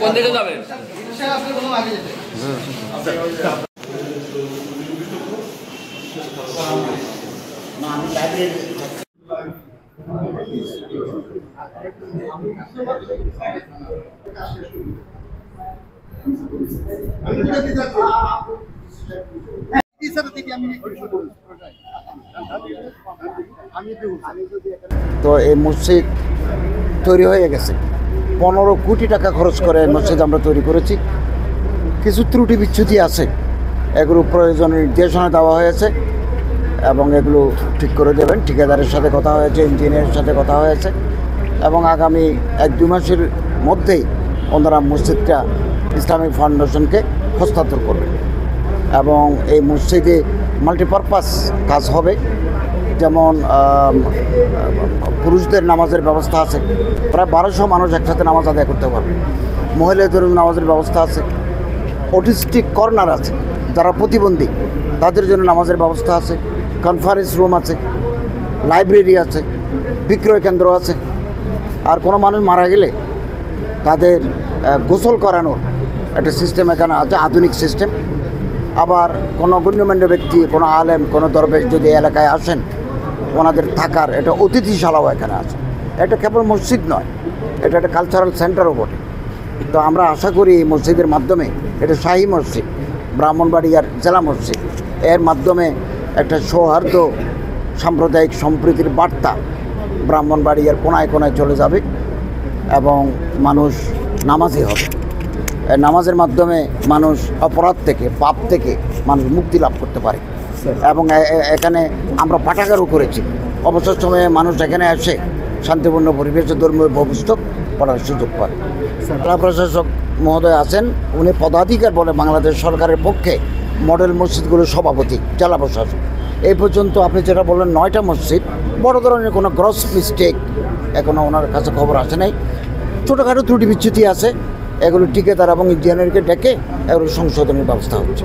কোন দিকে যাবেন? তো এই মসজিদ তৈরি হয়ে গেছে, 15 কোটি টাকা খরচ করে মসজিদ আমরা তৈরি করেছি। কিছু ত্রুটি বিচ্যুতি আছে, এগুলো প্রয়োজনীয় নির্দেশনা দেওয়া হয়েছে এবং এগুলো ঠিক করে দেবেন। ঠিকাদারের সাথে কথা হয়েছে, ইঞ্জিনিয়ারের সাথে কথা হয়েছে এবং আগামী 1-2 মাসের মধ্যেই ওনারা মসজিদটা ইসলামিক ফাউন্ডেশনকে হস্তান্তর করবে এবং এই মসজিদে মাল্টিপারপাস কাজ হবে। যেমন পুরুষদের নামাজের ব্যবস্থা আছে, প্রায় 1200 মানুষ একসাথে নামাজ আদায় করতে পারবে। মহিলাদের নামাজের ব্যবস্থা আছে, অটিস্টিক কর্নার আছে, যারা প্রতিবন্ধী তাদের জন্য নামাজের ব্যবস্থা আছে, কনফারেন্স রুম আছে, লাইব্রেরি আছে, বিক্রয় কেন্দ্র আছে। আর কোনো মানুষ মারা গেলে তাদের গোসল করানোর একটা সিস্টেম এখানে আছে, আধুনিক সিস্টেম। আবার কোনো গণ্যমান্য ব্যক্তি, কোনো আলেম, কোনো দরবেশ যদি এলাকায় আসেন, ওনাদের থাকার একটা অতিথিশালাও এখানে আছে। এটা কেবল মসজিদ নয়, এটা একটা কালচারাল সেন্টারও বটে। তো আমরা আশা করি এই মসজিদের মাধ্যমে, এটা শাহী মসজিদ, ব্রাহ্মণবাড়িয়ার জেলা মসজিদ, এর মাধ্যমে একটা সৌহার্দ্য সাম্প্রদায়িক সম্প্রীতির বার্তা ব্রাহ্মণবাড়িয়ার কোনায় কোনায় চলে যাবে এবং মানুষ নামাজি হবে। নামাজের মাধ্যমে মানুষ অপরাধ থেকে, পাপ থেকে মানুষ মুক্তি লাভ করতে পারে। এবং এখানে আমরা পাঠাগারও করেছি, অবসর সময়ে মানুষ এখানে এসে শান্তিপূর্ণ পরিবেশে ধর্মীয় পুস্তক পড়ার সুযোগ পায়। জেলা প্রশাসক মহোদয় আছেন, উনি পদাধিকার বলে বাংলাদেশ সরকারের পক্ষে মডেল মসজিদগুলোর সভাপতি, জেলা প্রশাসক। এই পর্যন্ত আপনি যেটা বললেন 9টা মসজিদ, বড় ধরনের কোনো গ্রস মিস্টেক এখনও ওনার কাছে খবর আসে নাই। ছোটোখাটো ত্রুটি বিচ্যুতি আছে, এগুলো ঠিকাদার এবং ইঞ্জিনিয়ারকে ডেকে এগুলো সংশোধনের ব্যবস্থা হচ্ছে।